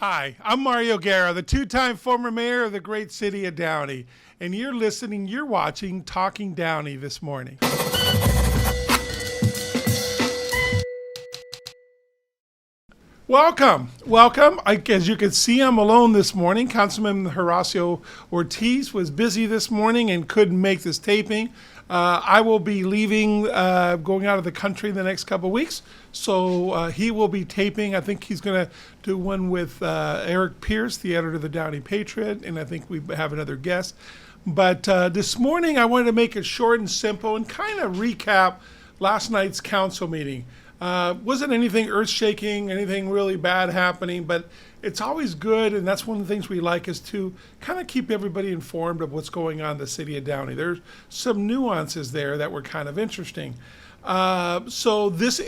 Hi, I'm Mario Guerra, the two-time former mayor of the great city of Downey, and you're watching Talking Downey this morning. Welcome. As you can see, I'm alone this morning. Councilman Horacio Ortiz was busy this morning and couldn't make this taping. I will be leaving, going out of the country in the next couple of weeks. So he will be taping. I think he's going to do one with Eric Pierce, the editor of the Downey Patriot, and I think we have another guest. But this morning, I wanted to make it short and simple and kind of recap last night's council meeting. Wasn't anything earth-shaking, anything really bad happening, but it's always good, and that's one of the things we like, is to kind of keep everybody informed of what's going on in the city of Downey. There's some nuances there that were kind of interesting. So this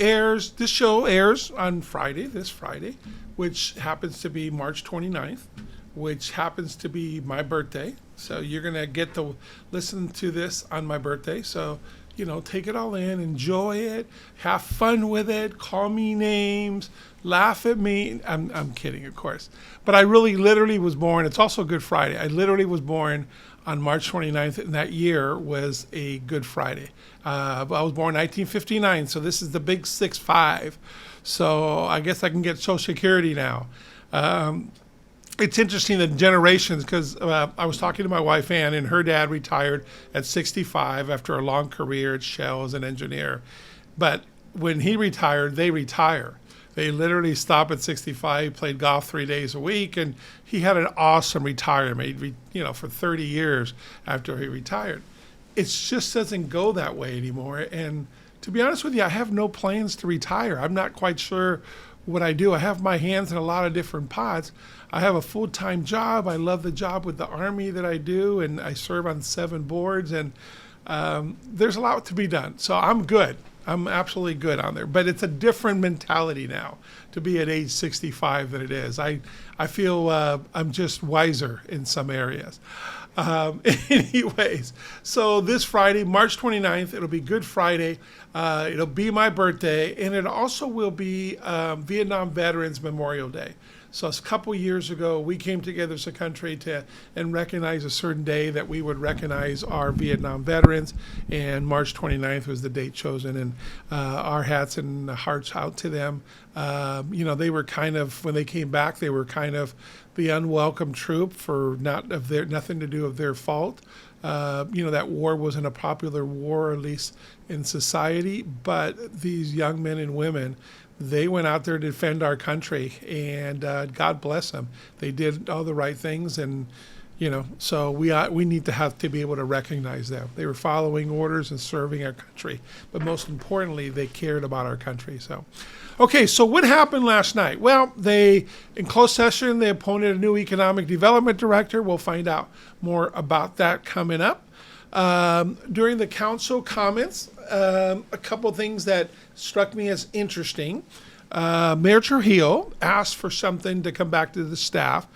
show airs on this Friday, which happens to be March 29th, which happens to be my birthday. So you're going to get to listen to this on my birthday. So take it all in, enjoy it, have fun with it, call me names, laugh at me. I'm kidding, of course. But I really literally was born. It's also Good Friday. I literally was born on March 29th, and that year was a Good Friday. I was born in 1959, so this is the big 6-5. So I guess I can get Social Security now. It's interesting, the generations, because I was talking to my wife, Ann, and her dad retired at 65 after a long career at Shell as an engineer. But when he retired, they retire. They literally stop at 65, played golf 3 days a week, and he had an awesome retirement, for 30 years after he retired. It just doesn't go that way anymore. And to be honest with you, I have no plans to retire. I'm not quite sure what I do. I have my hands in a lot of different pots. I have a full-time job. I love the job with the Army that I do, and I serve on 7 boards, and there's a lot to be done. So I'm good. I'm absolutely good on there. But it's a different mentality now to be at age 65 than it is. I feel I'm just wiser in some areas. Anyways, so this Friday, March 29th, it'll be Good Friday. It'll be my birthday, and it also will be Vietnam Veterans Memorial Day. So a couple years ago, we came together as a country and recognize a certain day that we would recognize our Vietnam veterans, and March 29th was the date chosen, and our hats and hearts out to them. They were kind of, when they came back, they were kind of the unwelcome troop for nothing to do of their fault. That war wasn't a popular war, at least in society, but these young men and women, they went out there to defend our country, and God bless them. They did all the right things, and so we need to be able to recognize them. They were following orders and serving our country, but most importantly, they cared about our country. So, okay, so what happened last night? Well, in closed session, they appointed a new economic development director. We'll find out more about that coming up. During the council comments, a couple things that struck me as interesting. Mayor Trujillo asked for something to come back to the staff.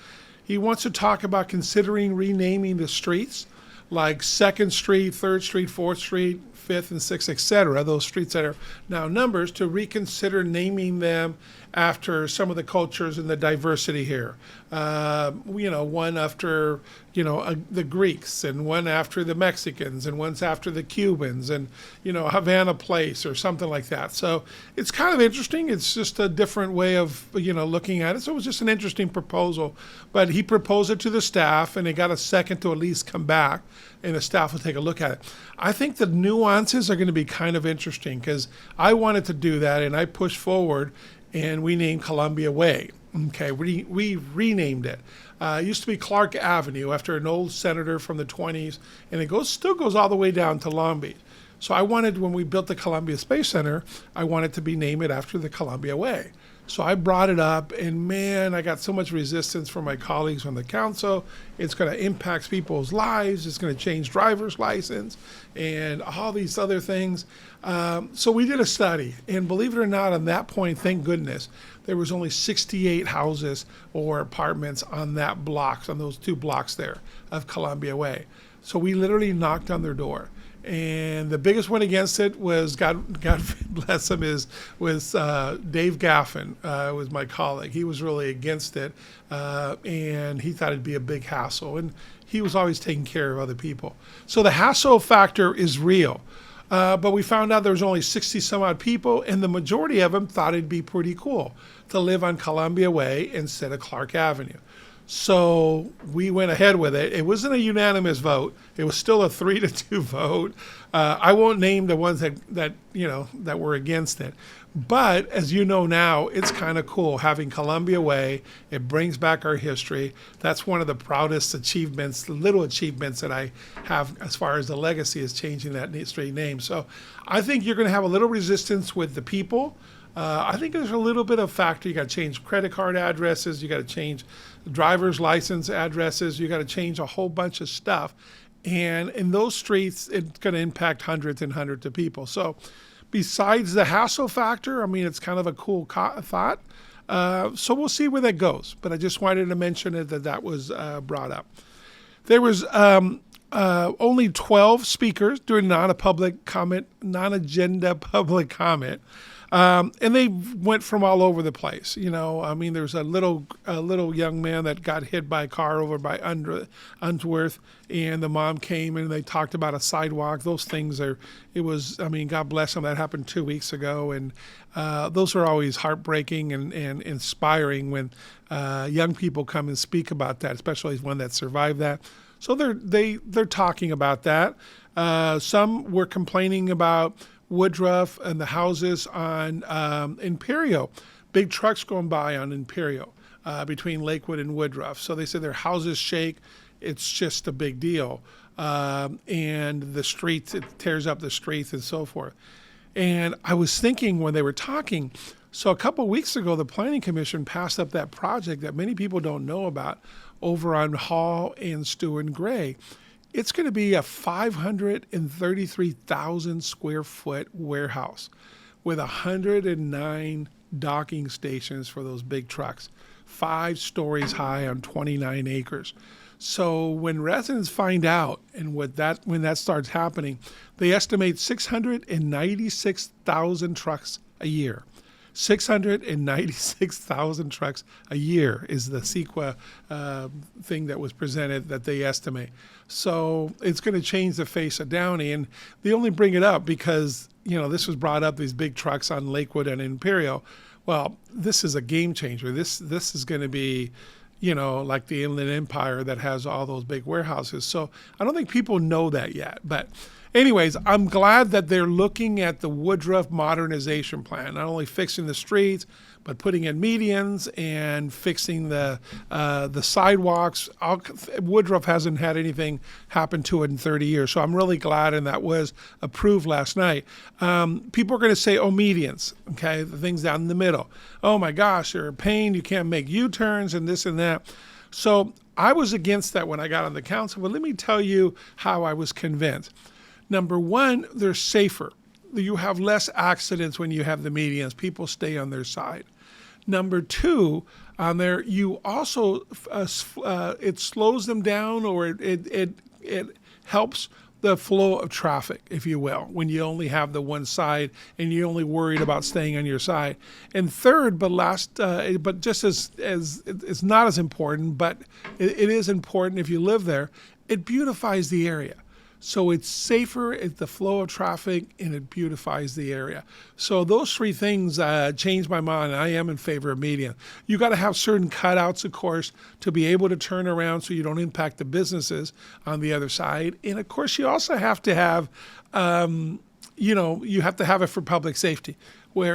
He wants to talk about considering renaming the streets, like 2nd Street, 3rd Street, 4th Street, 5th and 6th, etc., those streets that are now numbers, to reconsider naming them after some of the cultures and the diversity here. One after, the Greeks, and one after the Mexicans, and one's after the Cubans, and, Havana Place or something like that. So it's kind of interesting. It's just a different way of, looking at it. So it was just an interesting proposal. But he proposed it to the staff, and they got a second to at least come back, and the staff will take a look at it. I think the nuances are going to be kind of interesting, because I wanted to do that, and I pushed forward, and we named Columbia Way. Okay, we renamed it. It used to be Clark Avenue after an old senator from the 20s, and it still goes all the way down to Long Beach. So I wanted, when we built the Columbia Space Center, I wanted to be named it after the Columbia Way. So I brought it up, and man, I got so much resistance from my colleagues on the council. It's going to impact people's lives. It's going to change driver's license and all these other things. So we did a study, and believe it or not, on that point, thank goodness, there was only 68 houses or apartments on that block, on those 2 blocks there of Columbia Way. So we literally knocked on their door. And the biggest one against it was, God bless him, was Dave Gaffin, was my colleague. He was really against it, and he thought it'd be a big hassle. And he was always taking care of other people. So the hassle factor is real. But we found out there was only 60 some odd people, and the majority of them thought it'd be pretty cool to live on Columbia Way instead of Clark Avenue. So we went ahead with it. It wasn't a unanimous vote. It was still a 3-2 vote. I won't name the ones that were against it. But as you know now, it's kind of cool having Columbia Way. It brings back our history. That's one of the proudest achievements, the little achievements that I have as far as the legacy is changing that street name. So I think you're going to have a little resistance with the people. I think there's a little bit of factor. You got to change credit card addresses. You got to change driver's license addresses. You got to change a whole bunch of stuff. And in those streets, it's going to impact hundreds and hundreds of people. So besides the hassle factor, I mean, it's kind of a cool thought. So we'll see where that goes. But I just wanted to mention it that was brought up. There was only 12 speakers doing non-agenda public comment. And they went from all over the place. I mean, there's a little young man that got hit by a car over by Unsworth, and the mom came and they talked about a sidewalk. Those things I mean, God bless them. That happened 2 weeks ago, and those are always heartbreaking and inspiring when young people come and speak about that, especially one that survived that. So they're talking about that. Some were complaining about Woodruff and the houses on Imperial, big trucks going by on Imperial between Lakewood and Woodruff. So they said their houses shake. It's just a big deal. And the streets, it tears up the streets and so forth. And I was thinking when they were talking, so a couple of weeks ago, the Planning Commission passed up that project that many people don't know about over on Hall and Stewart and Gray. It's going to be a 533,000 square foot warehouse with 109 docking stations for those big trucks, 5 stories high on 29 acres. So when residents find out and when that starts happening, they estimate 696,000 trucks a year. 696,000 trucks a year is the CEQA thing that was presented that they estimate. So it's going to change the face of Downey. And they only bring it up because, this was brought up, these big trucks on Lakewood and Imperial. Well, this is a game changer. This is going to be, like the Inland Empire that has all those big warehouses. So I don't think people know that yet. But anyways, I'm glad that they're looking at the Woodruff modernization plan, not only fixing the streets, but putting in medians and fixing the sidewalks. Woodruff hasn't had anything happen to it in 30 years, so I'm really glad, and that was approved last night. People are going to say, medians, okay, the things down in the middle. Oh my gosh, they're a pain. You can't make U-turns and this and that. So I was against that when I got on the council, but let me tell you how I was convinced. Number one, they're safer. You have less accidents when you have the medians. People stay on their side. Number two, on there, you also, it slows them down, or it helps the flow of traffic, if you will, when you only have the one side and you're only worried about staying on your side. And third, but just as it's not as important, but it is important if you live there, it beautifies the area. So it's safer, it's the flow of traffic, and it beautifies the area. So those three things changed my mind. I am in favor of median. You got to have certain cutouts, of course, to be able to turn around so you don't impact the businesses on the other side. And of course, you also have to have, you have to have it for public safety.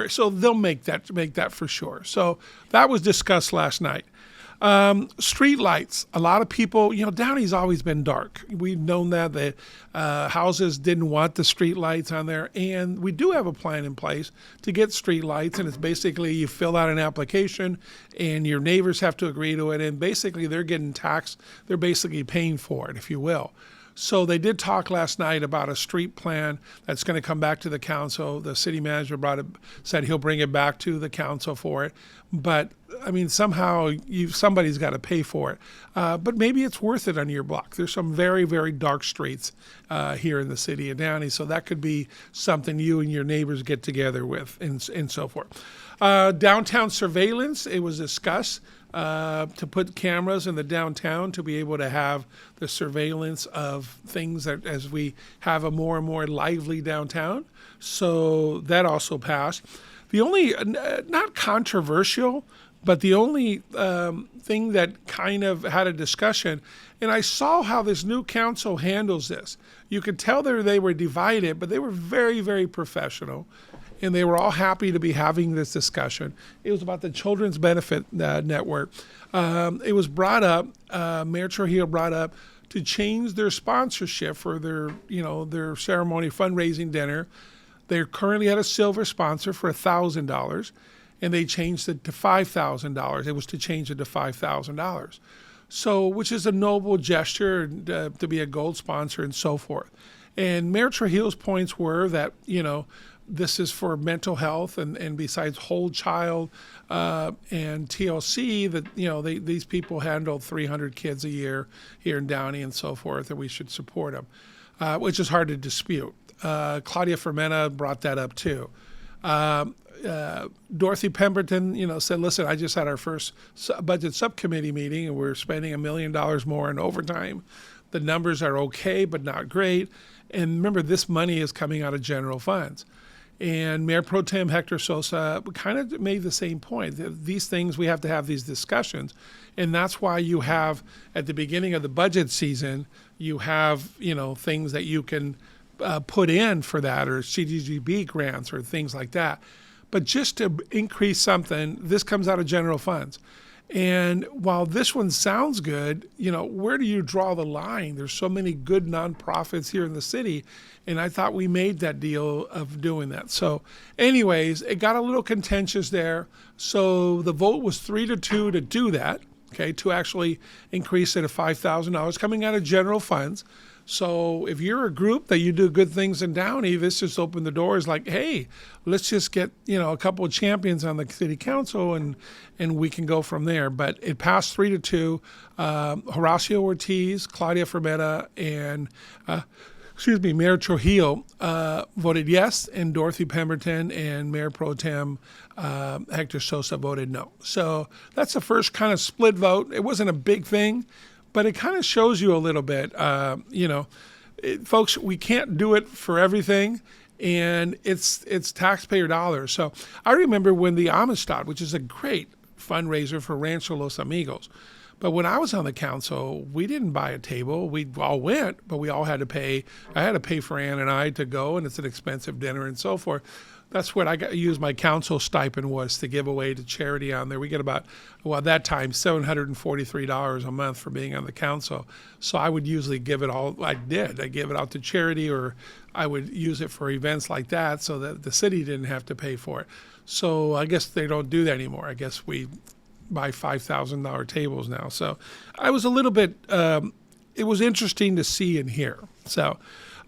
So they'll make that for sure. So that was discussed last night. Street lights. A lot of people, Downey's always been dark. We've known that the houses didn't want the street lights on there, and we do have a plan in place to get street lights, and it's basically you fill out an application and your neighbors have to agree to it, and basically they're getting taxed. They're basically paying for it, if you will. So they did talk last night about a street plan that's going to come back to the council. The city manager said he'll bring it back to the council for it. But I mean, somehow somebody's got to pay for it. But maybe it's worth it on your block. There's some very, very dark streets here in the city of Downey, so that could be something you and your neighbors get together with, and so forth. Downtown surveillance, it was discussed to put cameras in the downtown to be able to have the surveillance of things that as we have a more and more lively downtown. So that also passed. The only, not controversial, but the only thing that kind of had a discussion, and I saw how this new council handles this. You could tell they were divided, but they were very, very professional. And they were all happy to be having this discussion. It was about the Children's Benefit Network. It was brought up, Mayor Trujillo brought up, to change their sponsorship for their ceremony fundraising dinner. They're currently at a silver sponsor for $1,000, and they changed it to $5,000. It was to change it to $5,000. So, which is a noble gesture to be a gold sponsor and so forth. And Mayor Trujillo's points were that, this is for mental health and besides Whole Child and TLC, that these people handle 300 kids a year here in Downey and so forth, and we should support them, which is hard to dispute. Claudia Fermenta brought that up too. Dorothy Pemberton, said, listen, I just had our first budget subcommittee meeting and we're spending $1 million more in overtime. The numbers are okay, but not great. And remember, this money is coming out of general funds. And Mayor Pro Tem Hector Sosa kind of made the same point. These things, we have to have these discussions. And that's why you have, at the beginning of the budget season, you have, things that you can put in for that, or CDGB grants or things like that. But just to increase something, this comes out of general funds. And while this one sounds good, where do you draw the line? There's so many good nonprofits here in the city, and I thought we made that deal of doing that. So anyways, it got a little contentious there. So the vote was 3-2 to do that, okay, to actually increase it to $5,000 coming out of general funds. So if you're a group that you do good things in Downey, this just opened the doors like, hey, let's just get, a couple of champions on the city council and we can go from there. But it passed 3-2. Horacio Ortiz, Claudia Fermetta, and Mayor Trujillo voted yes, and Dorothy Pemberton and Mayor Pro Tem Hector Sosa voted no. So that's the first kind of split vote. It wasn't a big thing, but it kind of shows you a little bit, folks, we can't do it for everything, and it's taxpayer dollars. So I remember when the Amistad, which is a great fundraiser for Rancho Los Amigos, but when I was on the council, we didn't buy a table. We all went, but we all had to pay. I had to pay for Ann and I to go, and it's an expensive dinner and so forth. That's what I used my council stipend was to give away to charity on there. We get about, at that time, $743 a month for being on the council. So I would usually give it all, I give it out to charity, or I would use it for events like that so that the city didn't have to pay for it. So I guess they don't do that anymore. I guess we buy $5,000 tables now. So I was a little bit, it was interesting to see and hear. So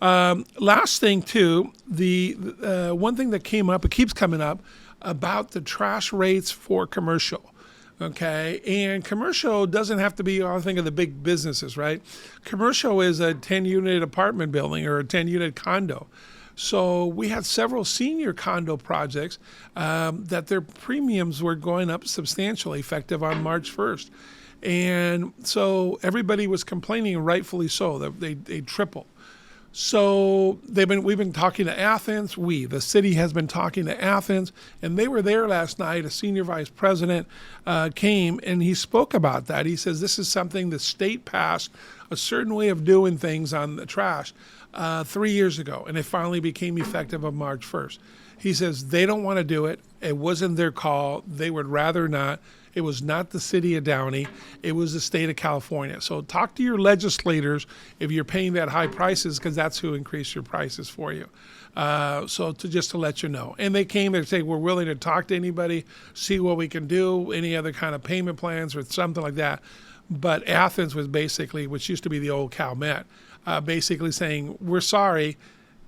last thing too, the one thing that came up, it keeps coming up, about the trash rates for commercial. Okay, and commercial doesn't have to be, I think of the big businesses, right? Commercial is a 10-unit apartment building or a 10-unit condo. So we had several senior condo projects that their premiums were going up substantially, effective on March 1st. And so everybody was complaining, and rightfully so, that they tripled. So we've been talking to Athens. The city has been talking to Athens, and they were there last night. A senior vice president came, and he spoke about that. He says this is something the state passed, a certain way of doing things on the trash 3 years ago, and it finally became effective on March 1st. He says they don't want to do it. It wasn't their call. They would rather not. It was not the city of Downey. It was the state of California. So talk to your legislators if you're paying that high prices, because that's who increased your prices for you. Just to let you know. And they came and say, we're willing to talk to anybody, see what we can do, any other kind of payment plans or something like that. But Athens was basically, which used to be the old Calmet, basically saying, we're sorry,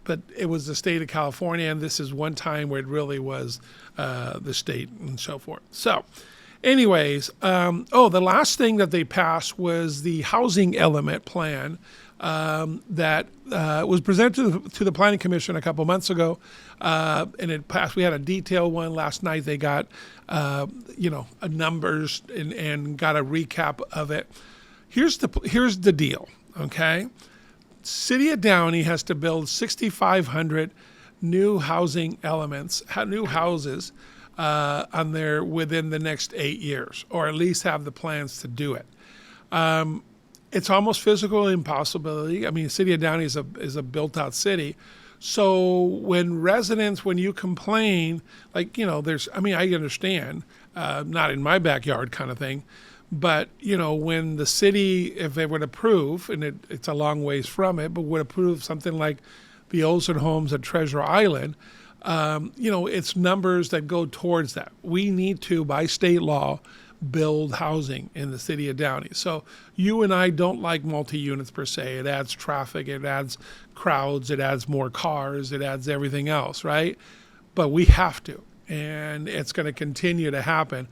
but it was the state of California, and this is one time where it really was the state and so forth. So anyways, the last thing that they passed was the housing element plan that was presented to the Planning Commission a couple months ago, and it passed. We had a detailed one last night. They got, numbers and got a recap of it. Here's the deal, okay? City of Downey has to build 6,500 new housing elements, new houses on there within the next 8 years, or at least have the plans to do it. It's almost physical impossibility. I mean, City of Downey is a built-out city. So when you complain, I understand, not in my backyard kind of thing, but, when the city, if they would approve, and it's a long ways from it, but would approve something like the Olsen Homes at Treasure Island, it's numbers that go towards that. We need to, by state law, build housing in the City of Downey. So you and I don't like multi-units per se. It adds traffic, it adds crowds, it adds more cars, it adds everything else, right? But we have to, and it's going to continue to happen.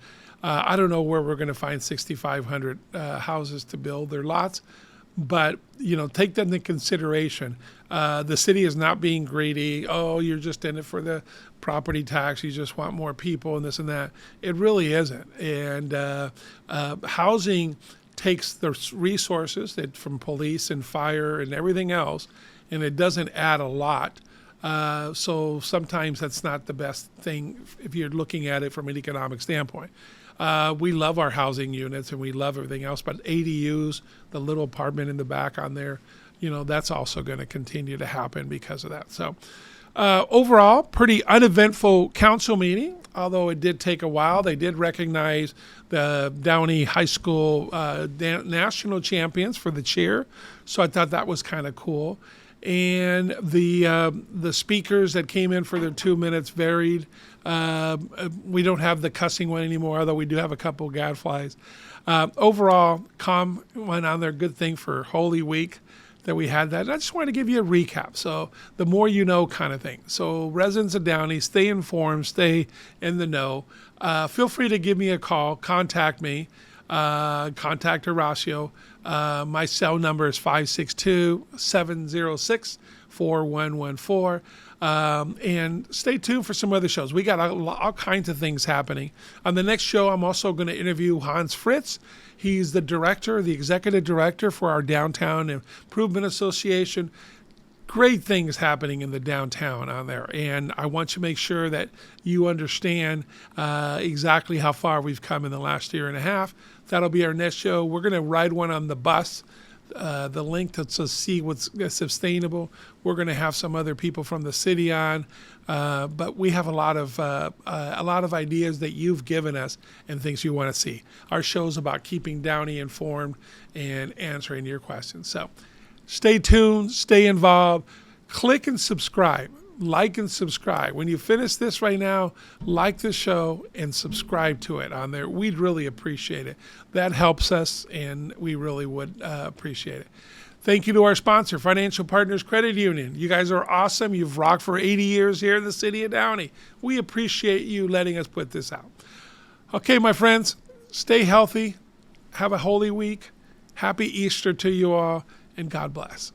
I don't know where we're going to find 6,500 houses to build. They're lots, but take that into consideration. The city is not being greedy. Oh, you're just in it for the property tax. You just want more people and this and that. It really isn't. And housing takes the resources from police and fire and everything else, and it doesn't add a lot. So sometimes that's not the best thing if you're looking at it from an economic standpoint. We love our housing units and we love everything else, but ADUs, the little apartment in the back on there, that's also going to continue to happen because of that. So overall, pretty uneventful council meeting, although it did take a while. They did recognize the Downey High School national champions for the cheer, so I thought that was kind of cool. And the speakers that came in for their 2 minutes varied. We don't have the cussing one anymore, although we do have a couple gadflies. Overall, calm went on there. Good thing for Holy Week that we had that. And I just wanted to give you a recap. So the more you know kind of thing. So residents of Downey, stay informed, stay in the know. Feel free to give me a call. Contact me. Contact Horacio. My cell number is 562-706-4114. And stay tuned for some other shows. We got all kinds of things happening. On the next show, I'm also going to interview Hans Fritz. He's the executive director for our Downtown Improvement Association. Great things happening in the downtown on there. And I want to make sure that you understand exactly how far we've come in the last year and a half. That'll be our next show. We're going to ride one on the bus. The link to see what's sustainable. We're going to have some other people from the city on, but we have a lot of ideas that you've given us and things you want to see. Our show's about keeping Downey informed and answering your questions. So stay tuned, stay involved, click and subscribe. Like and subscribe. When you finish this right now, like the show and subscribe to it on there. We'd really appreciate it. That helps us, and we really would appreciate it. Thank you to our sponsor, Financial Partners Credit Union. You guys are awesome. You've rocked for 80 years here in the City of Downey. We appreciate you letting us put this out. Okay, my friends, stay healthy. Have a holy week. Happy Easter to you all, and God bless.